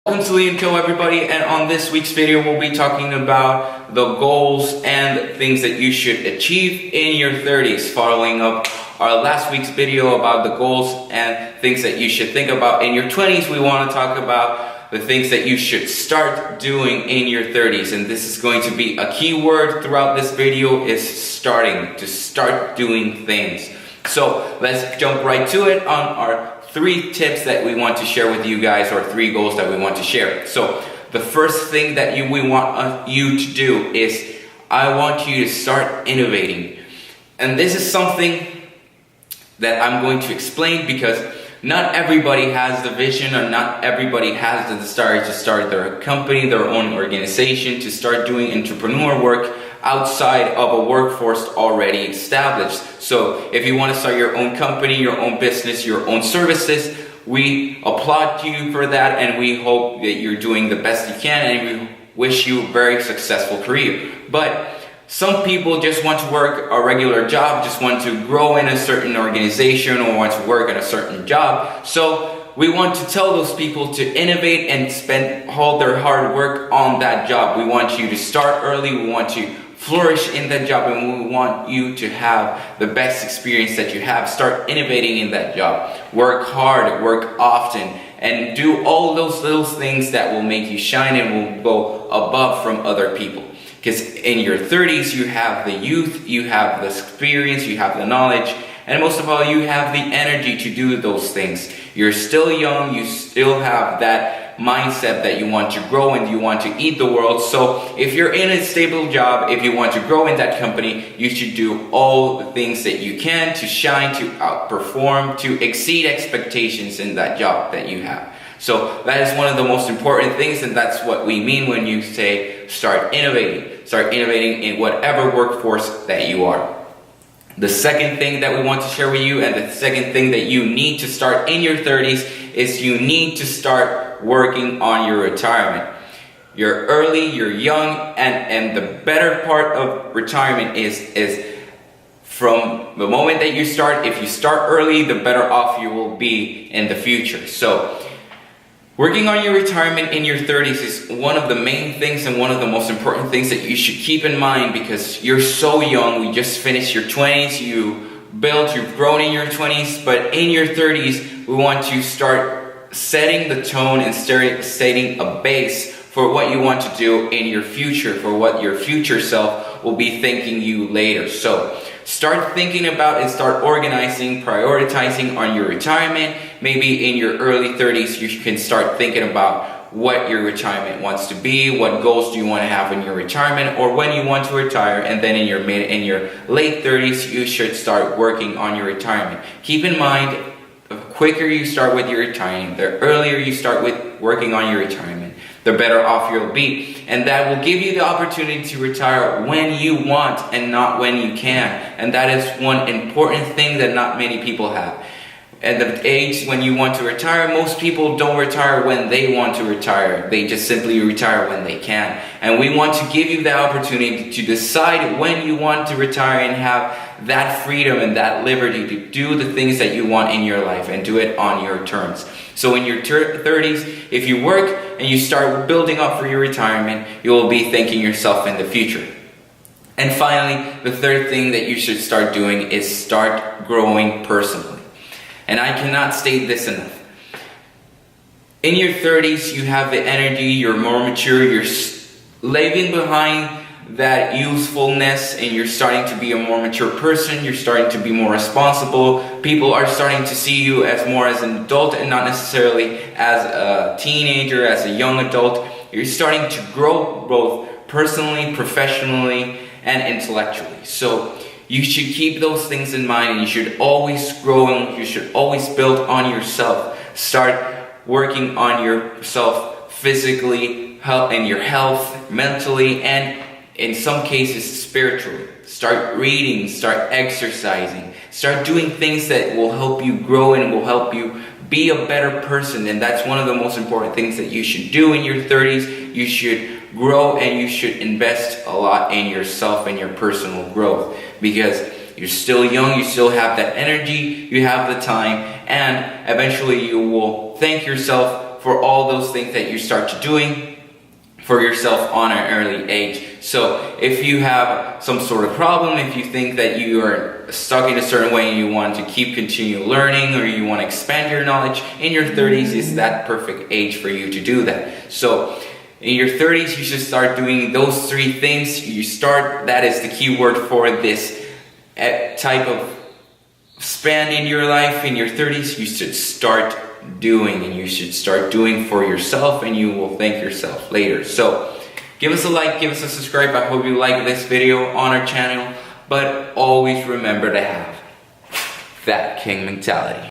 Welcome to LeonCo, everybody, and on this week's video we'll be talking about the goals and things that you should achieve in your 30s, following up our last week's video about the goals and things that you should think about in your 20s. We want to talk about the things that you should start doing in your 30s, and this is going to be a key word throughout this video is starting, to start doing things. So let's jump right to it on our 3 tips that we want to share with you guys, or 3 goals that we want to share. So the first thing that we want you to do is I want you to start innovating. And this is something that I'm going to explain because not everybody has the vision, or not everybody has the desire to start their company, their own organization, to start doing entrepreneur work outside of a workforce already established. So if you want to start your own company, your own business, your own services, we applaud you for that, and we hope that you're doing the best you can, and we wish you a very successful career. But some people just want to work a regular job, just want to grow in a certain organization, or want to work in a certain job. So we want to tell those people to innovate and spend all their hard work on that job. We want you to start early, we want to flourish in that job, and we want you to have the best experience that you have. Start innovating in that job. Work hard, work often, and do all those little things that will make you shine and will go above from other people. Because in your 30s, you have the youth, you have the experience, you have the knowledge, and most of all, you have the energy to do those things. You're still young, you still have that mindset that you want to grow and you want to eat the world. So if you're in a stable job, if you want to grow in that company, you should do all the things that you can to shine, to outperform, to exceed expectations in that job that you have. So that is one of the most important things, and that's what we mean when you say start innovating. Start innovating in whatever workforce that you are. The second thing that we want to share with you, and the second thing that you need to start in your 30s, is you need to start working on your retirement. You're early, you're young, and the better part of retirement is from the moment that you start. If you start early, the better off you will be in the future. So working on your retirement in your 30s is one of the main things and one of the most important things that you should keep in mind, because you're so young. We just finished your 20s, you've grown in your 20s, but in your 30s, we want to start setting the tone and setting a base for what you want to do in your future, for what your future self will be thanking you later. So start thinking about and start organizing, prioritizing on your retirement. Maybe in your early 30s, you can start thinking about what your retirement wants to be, what goals do you want to have in your retirement, or when you want to retire. And then in your late 30s, you should start working on your retirement. Keep in mind, the quicker you start with your retirement, the earlier you start with working on your retirement, the better off you'll be. And that will give you the opportunity to retire when you want and not when you can. And that is one important thing that not many people have. At the age when you want to retire, most people don't retire when they want to retire. They just simply retire when they can. And we want to give you the opportunity to decide when you want to retire and have that freedom and that liberty to do the things that you want in your life and do it on your terms. So in your 30s, if you work and you start building up for your retirement, you will be thanking yourself in the future. And finally, the third thing that you should start doing is start growing personally. And I cannot state this enough. In your 30s, you have the energy, you're more mature, you're leaving behind that youthfulness, and you're starting to be a more mature person, you're starting to be more responsible. People are starting to see you as more as an adult and not necessarily as a teenager, as a young adult. You're starting to grow both personally, professionally, and intellectually. So you should keep those things in mind, and you should always grow and you should always build on yourself. Start working on yourself physically, and your health, mentally, and in some cases spiritually. Start reading, start exercising, start doing things that will help you grow and will help you be a better person. And that's one of the most important things that you should do in your 30s. You should grow and you should invest a lot in yourself and your personal growth, because you're still young, you still have that energy, you have the time, and eventually you will thank yourself for all those things that you start to doing for yourself on an early age. So if you have some sort of problem, if you think that you are stuck in a certain way and you want to continue learning, or you want to expand your knowledge, in your 30s is that perfect age for you to do that. So in your 30s, you should start doing those 3 things. That is the key word for this type of span in your life. In your 30s, you should start doing, and you should start doing for yourself, and you will thank yourself later. So give us a like, give us a subscribe. I hope you like this video on our channel, but always remember to have that king mentality.